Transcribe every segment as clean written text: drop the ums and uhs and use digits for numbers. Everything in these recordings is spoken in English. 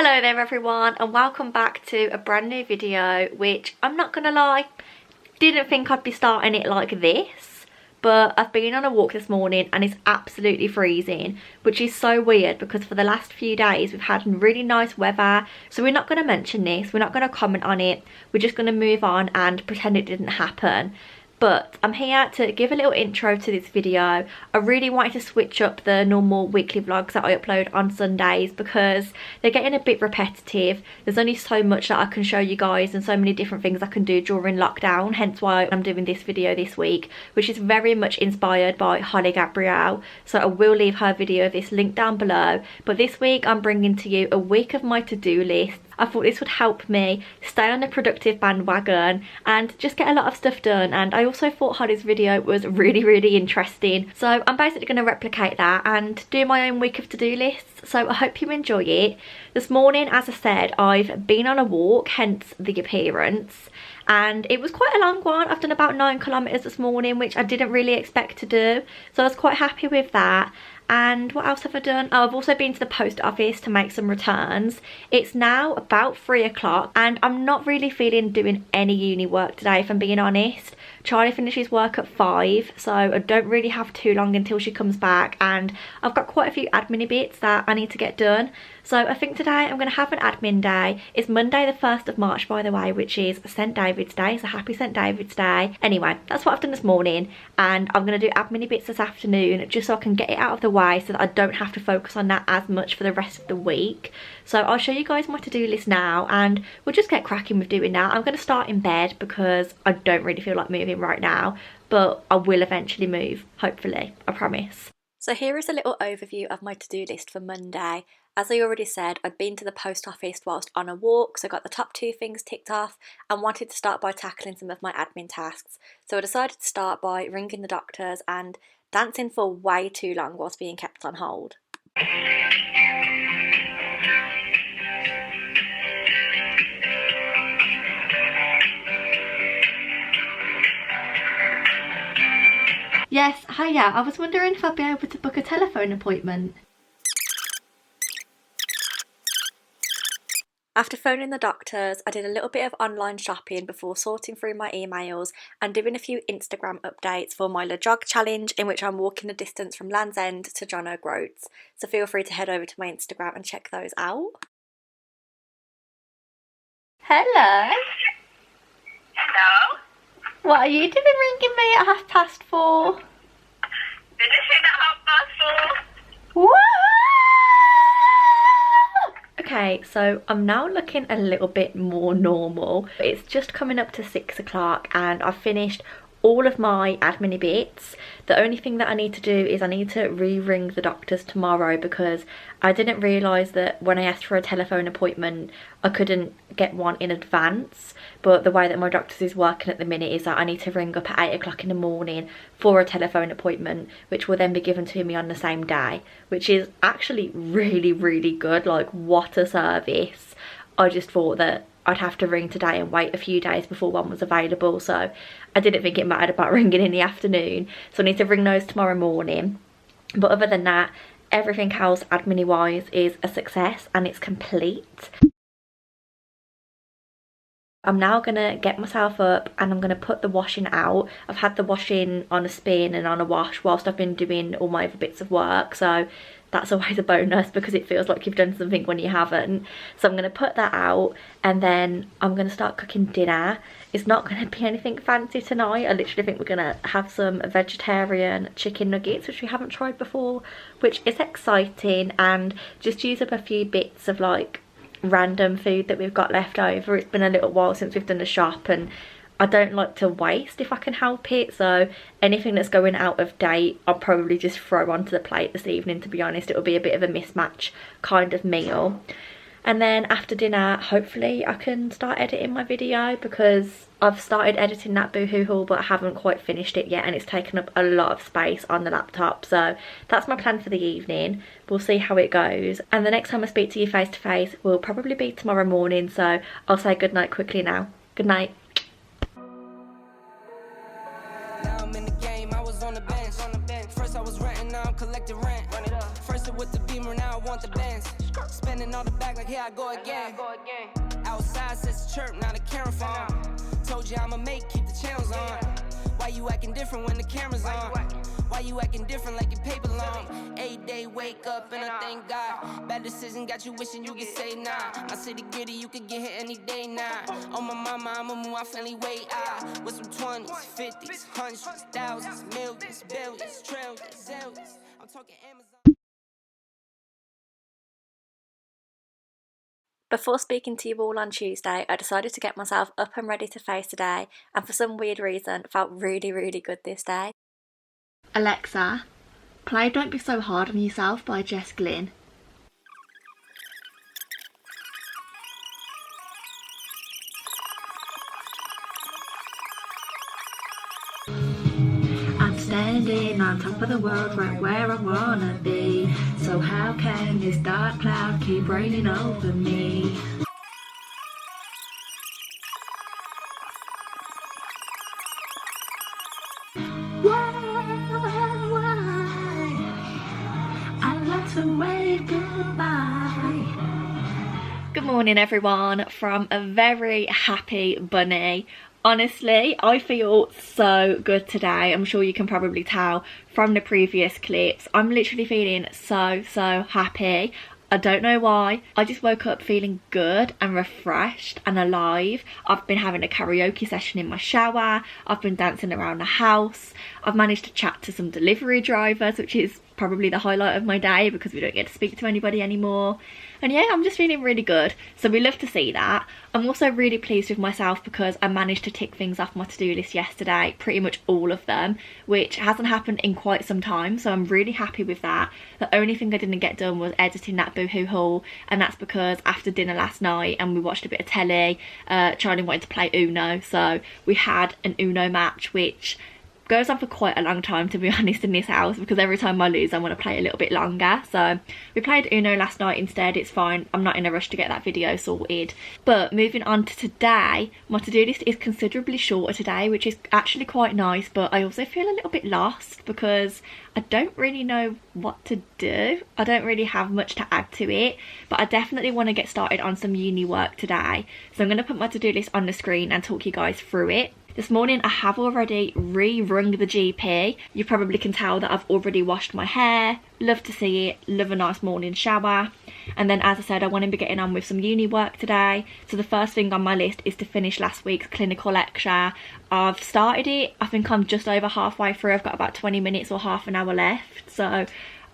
Hello there everyone, and welcome back to a brand new video, which I'm not gonna lie, didn't think I'd be starting it like this, but I've been on a walk this morning and it's absolutely freezing, which is so weird because for the last few days we've had really nice weather. So we're not going to mention this, we're not going to comment on it, we're just going to move on and pretend it didn't happen. But I'm here to give a little intro to this video. I really wanted to switch up the normal weekly vlogs that I upload on Sundays because they're getting a bit repetitive. There's only so much that I can show you guys and so many different things I can do during lockdown, hence why I'm doing this video this week, which is very much inspired by Holly Gabrielle. So I will leave her video of this link down below. But this week I'm bringing to you a week of my to-do list. I thought this would help me stay on the productive bandwagon and just get a lot of stuff done. And I also thought Holly's video was really interesting. So I'm basically going to replicate that and do my own week of to-do lists. So I hope you enjoy it. This morning, as I said, I've been on a walk, hence the appearance. And it was quite a long one. I've done about 9 kilometers this morning, which I didn't really expect to do. So I was quite happy with that. And what else have I done? Oh, I've also been to the post office to make some returns. It's now about 3 o'clock and I'm not really feeling doing any uni work today, if I'm being honest. Charlie finishes work at 5, so I don't really have too long until she comes back, and I've got quite a few admin bits that I need to get done. So I think today I'm going to have an admin day. It's Monday the 1st of March, by the way, which is St. David's Day, so happy St. David's Day. Anyway, that's what I've done this morning, and I'm going to do admin bits this afternoon just so I can get it out of the way so that I don't have to focus on that as much for the rest of the week. So I'll show you guys my to-do list now and we'll just get cracking with doing that. I'm going to start in bed because I don't really feel like moving right now, but I will eventually move, hopefully, I promise. So here is a little overview of my to-do list for Monday. As I already said, I'd been to the post office whilst on a walk, so I got the top 2 things ticked off and wanted to start by tackling some of my admin tasks. So I decided to start by ringing the doctors and dancing for way too long whilst being kept on hold. Yes, hiya. I was wondering if I'd be able to book a telephone appointment. After phoning the doctors, I did a little bit of online shopping before sorting through my emails and doing a few Instagram updates for my Le Jog challenge, in which I'm walking the distance from Land's End to John O'Groats. So feel free to head over to my Instagram and check those out. Hello. Hello? What are you doing ringing me at 4:30? Did you say that 4:30? What? Okay, so I'm now looking a little bit more normal. It's just coming up to 6 o'clock and I've finished all of my admin bits. The only thing that I need to do is I need to re-ring the doctors tomorrow because I didn't realise that when I asked for a telephone appointment I couldn't get one in advance, but the way that my doctors is working at the minute is that I need to ring up at 8 o'clock in the morning for a telephone appointment, which will then be given to me on the same day, which is actually really good. Like, what a service. I just thought that I'd have to ring today and wait a few days before one was available, so I didn't think it mattered about ringing in the afternoon. So I need to ring those tomorrow morning. But other than that, everything else admin wise is a success and it's complete. I'm now gonna get myself up and I'm gonna put the washing out. I've had the washing on a spin and on a wash whilst I've been doing all my other bits of work, so that's always a bonus because it feels like you've done something when you haven't. So I'm going to put that out and then I'm going to start cooking dinner. It's not going to be anything fancy tonight. I literally think we're going to have some vegetarian chicken nuggets, which we haven't tried before, which is exciting, and just use up a few bits of like random food that we've got left over. It's been a little while since we've done a shop and I don't like to waste if I can help it, so anything that's going out of date I'll probably just throw onto the plate this evening. To be honest, it'll be a bit of a mismatch kind of meal. And then after dinner hopefully I can start editing my video because I've started editing that boohoo haul but I haven't quite finished it yet and it's taken up a lot of space on the laptop. So that's my plan for the evening. We'll see how it goes, and the next time I speak to you face to face will probably be tomorrow morning, so I'll say good night quickly now. Good night. Collecting rent. First it with the Beamer, now I want the Benz. Spending all the bag like Here I go again. Outside says chirp, not a camera phone. Told you I'ma keep the channels on. Why you acting different when the camera's on? Why you acting different like your paper long? 8-day wake up and I thank God. Bad decision got you wishing you could say nah. My city gritty, you could get hit any day now. On my mama, I'ma move my family way out. With some 20s, 50s, hundreds, thousands, millions, billions, trillions, zillions. I'm talking Amazon. Before speaking to you all on Tuesday, I decided to get myself up and ready to face today, and for some weird reason, felt really, really good this day. Alexa, play Don't Be So Hard on Yourself by Jess Glynn. I'm standing on top of the world right where I wanna be. So how can this dark cloud keep raining over me? I'd like to wave goodbye. Good morning everyone from a very happy bunny. Honestly, I feel so good today. I'm sure you can probably tell from the previous clips. I'm literally feeling so happy. I don't know why. I just woke up feeling good and refreshed and alive. I've been having a karaoke session in my shower. I've been dancing around the house. I've managed to chat to some delivery drivers, which is probably the highlight of my day because we don't get to speak to anybody anymore. And yeah, I'm just feeling really good. So we love to see that. I'm also really pleased with myself because I managed to tick things off my to-do list yesterday, pretty much all of them, which hasn't happened in quite some time. So I'm really happy with that. The only thing I didn't get done was editing that Boohoo haul, and that's because after dinner last night and we watched a bit of telly, Charlie wanted to play Uno. So we had an Uno match, which goes on for quite a long time, to be honest, in this house, because every time I lose I want to play a little bit longer. So we played Uno last night instead. It's fine, I'm not in a rush to get that video sorted. But moving on to today, my to-do list is considerably shorter today, which is actually quite nice, but I also feel a little bit lost because I don't really know what to do. I don't really have much to add to it, but I definitely want to get started on some uni work today. So I'm going to put my to-do list on the screen and talk you guys through it. This morning I have already re-rung the GP. You probably can tell that I've already washed my hair. Love to see it, love a nice morning shower. And then, as I said, I want to be getting on with some uni work today. So the first thing on my list is to finish last week's clinical lecture. I've started it, I think I'm just over halfway through. I've got about 20 minutes or half an hour left. So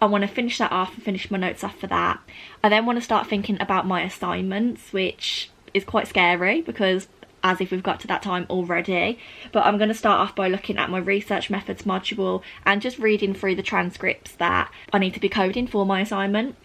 I want to finish that off and finish my notes off for that. I then want to start thinking about my assignments, which is quite scary because as if we've got to that time already. But I'm going to start off by looking at my research methods module and just reading through the transcripts that I need to be coding for my assignment.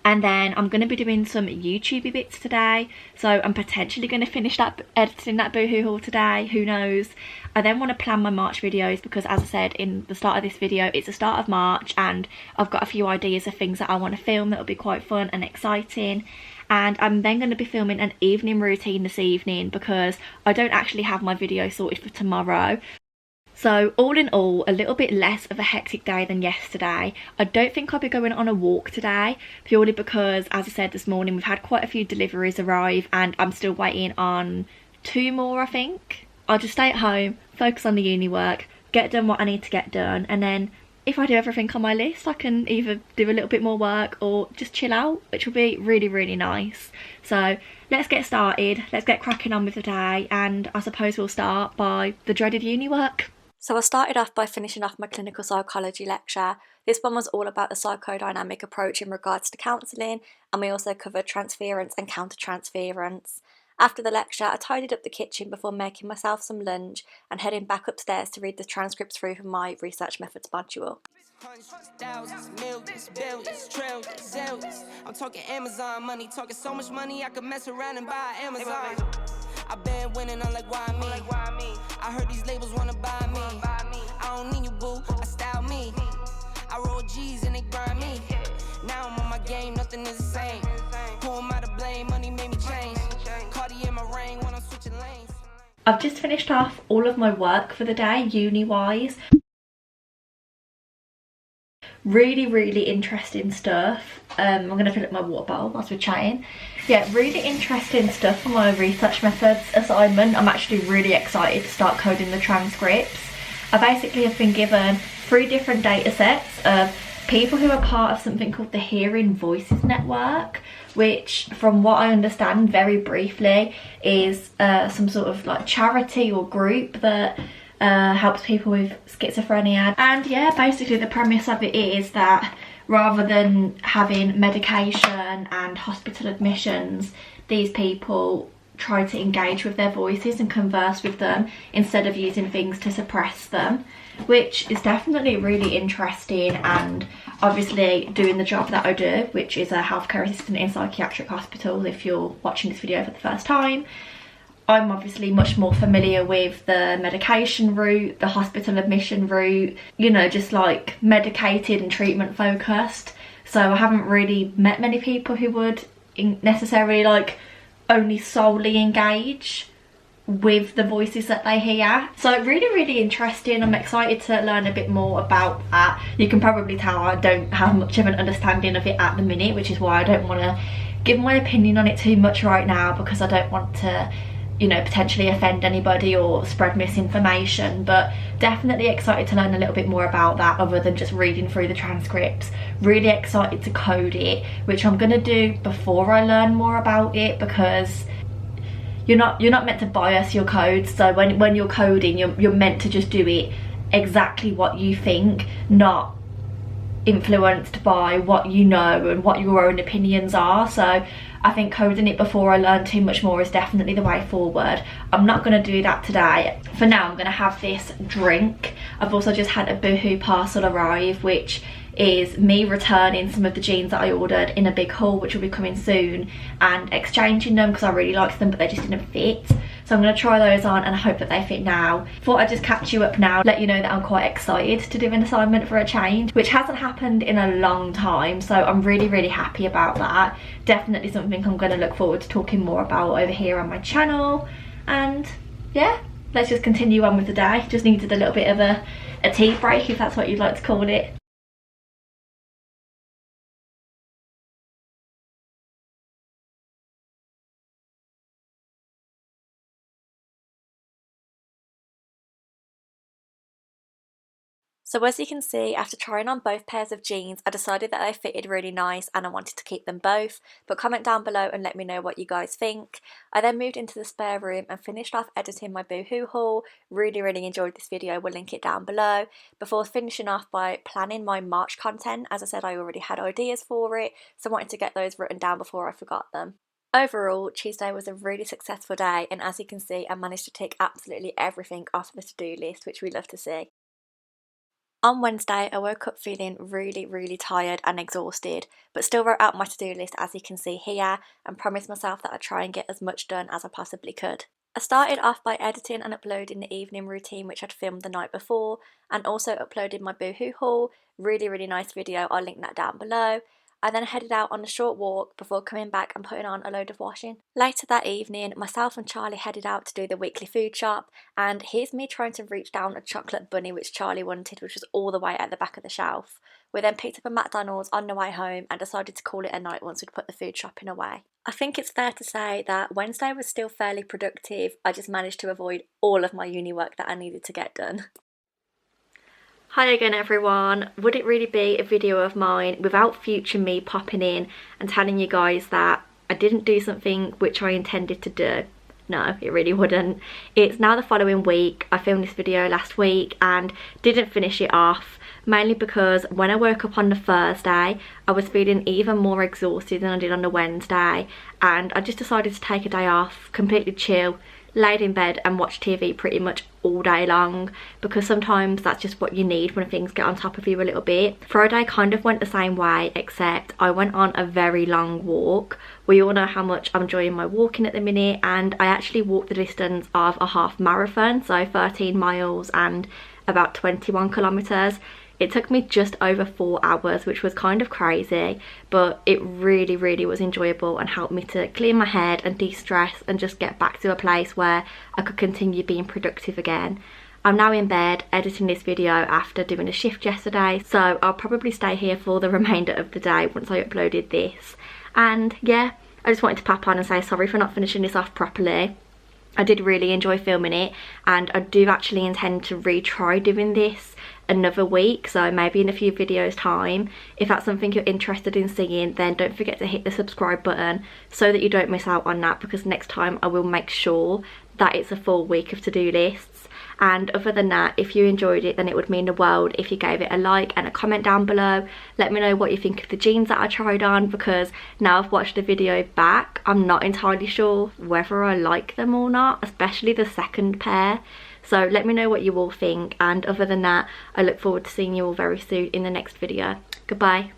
And then I'm going to be doing some YouTubey bits today, so I'm potentially going to finish that editing that Boohoo haul today, who knows. I then want to plan my March videos because, as I said in the start of this video, it's the start of March and I've got a few ideas of things that I want to film that will be quite fun and exciting. And I'm then going to be filming an evening routine this evening because I don't actually have my video sorted for tomorrow. So all in all, a little bit less of a hectic day than yesterday. I don't think I'll be going on a walk today, purely because, as I said this morning, we've had quite a few deliveries arrive and I'm still waiting on 2 more, I think. I'll just stay at home, focus on the uni work, get done what I need to get done, and then if I do everything on my list, I can either do a little bit more work or just chill out, which will be really, really nice. So let's get started, let's get cracking on with the day, and I suppose we'll start by the dreaded uni work. So I started off by finishing off my clinical psychology lecture. This one was all about the psychodynamic approach in regards to counselling, and we also covered transference and counter-transference. After the lecture, I tidied up the kitchen before making myself some lunch and heading back upstairs to read the transcripts through from my research methods module. Hundreds, thousands, millions, billions, trillions, zillions. I'm talking Amazon money, talking so much money I could mess around and buy Amazon. I've been winning, I'm like, why me? I heard these labels wanna buy me. I don't need you, boo, I style me. I roll G's and they grind me. Now I'm on my game, nothing is the same. Who am I to blame? Money made me change. Cardi in my ring when I'm switching lanes. I've just finished off all of my work for the day, uni-wise. Really, really interesting stuff. I'm going to fill up my water bottle whilst we're chatting. Yeah, really interesting stuff for my research methods assignment. I'm actually really excited to start coding the transcripts. I basically have been given 3 different data sets of people who are part of something called the Hearing Voices Network, which from what I understand very briefly is some sort of like charity or group that helps people with schizophrenia. And yeah, basically the premise of it is that rather than having medication and hospital admissions, these people try to engage with their voices and converse with them instead of using things to suppress them, which is definitely really interesting. And obviously doing the job that I do, which is a healthcare assistant in a psychiatric hospital, if you're watching this video for the first time, I'm obviously much more familiar with the medication route, the hospital admission route, you know, just like medicated and treatment focused. So I haven't really met many people who would necessarily like only solely engage with the voices that they hear. So really interesting. I'm excited to learn a bit more about that. You can probably tell I don't have much of an understanding of it at the minute, which is why I don't want to give my opinion on it too much right now, because I don't want to, you know, potentially offend anybody or spread misinformation. But definitely excited to learn a little bit more about that other than just reading through the transcripts. Really excited to code it, which I'm gonna do before I learn more about it, because you're not meant to bias your codes. So when you're coding, you're meant to just do it exactly what you think, not influenced by what you know and what your own opinions are. So I think coding it before I learn too much more is definitely the way forward. I'm not going to do that today. For now, I'm going to have this drink. I've also just had a Boohoo parcel arrive, which is me returning some of the jeans that I ordered in a big haul, which will be coming soon, and exchanging them because I really liked them but they just didn't fit. So I'm going to try those on and I hope that they fit now. Thought I'd just catch you up now, let you know that I'm quite excited to do an assignment for a change, which hasn't happened in a long time, so I'm really happy about that. Definitely something I'm going to look forward to talking more about over here on my channel. And yeah, let's just continue on with the day. Just needed a little bit of a tea break, if that's what you'd like to call it. So as you can see, after trying on both pairs of jeans, I decided that they fitted really nice and I wanted to keep them both. But comment down below and let me know what you guys think. I then moved into the spare room and finished off editing my Boohoo haul. Really enjoyed this video, we'll link it down below. Before finishing off by planning my March content. As I said, I already had ideas for it, so I wanted to get those written down before I forgot them. Overall, Tuesday was a really successful day, and as you can see, I managed to tick absolutely everything off the to-do list, which we love to see. On Wednesday, I woke up feeling really tired and exhausted, but still wrote out my to-do list as you can see here and promised myself that I'd try and get as much done as I possibly could. I started off by editing and uploading the evening routine which I'd filmed the night before, and also uploaded my Boohoo haul. Really nice video, I'll link that down below. I then headed out on a short walk before coming back and putting on a load of washing. Later that evening, myself and Charlie headed out to do the weekly food shop, and here's me trying to reach down a chocolate bunny which Charlie wanted, which was all the way at the back of the shelf. We then picked up a McDonald's on the way home and decided to call it a night once we'd put the food shopping away. I think it's fair to say that Wednesday was still fairly productive. I just managed to avoid all of my uni work that I needed to get done. Hi again everyone. Would it really be a video of mine without future me popping in and telling you guys that I didn't do something which I intended to do? No, it really wouldn't. It's now the following week. I filmed this video last week and didn't finish it off, mainly because when I woke up on the Thursday I was feeling even more exhausted than I did on the Wednesday, and I just decided to take a day off, completely chill, laid in bed and watched TV pretty much all day long, because sometimes that's just what you need when things get on top of you a little bit. Friday kind of went the same way, except I went on a very long walk. We all know how much I'm enjoying my walking at the minute, and I actually walked the distance of a half marathon, so 13 miles and about 21 kilometers. It took me just over 4 hours, which was kind of crazy, but it really was enjoyable and helped me to clear my head and de-stress and just get back to a place where I could continue being productive again. I'm now in bed editing this video after doing a shift yesterday, so I'll probably stay here for the remainder of the day once I uploaded this. And yeah, I just wanted to pop on and say sorry for not finishing this off properly. I did really enjoy filming it, and I do actually intend to retry doing this another week, so maybe in a few videos time. If that's something you're interested in seeing, then don't forget to hit the subscribe button so that you don't miss out on that, because next time I will make sure that it's a full week of to-do lists. And other than that, if you enjoyed it, then it would mean the world if you gave it a like and a comment down below. Let me know what you think of the jeans that I tried on, because now I've watched the video back, I'm not entirely sure whether I like them or not, especially the second pair. So let me know what you all think, and other than that, I look forward to seeing you all very soon in the next video. Goodbye.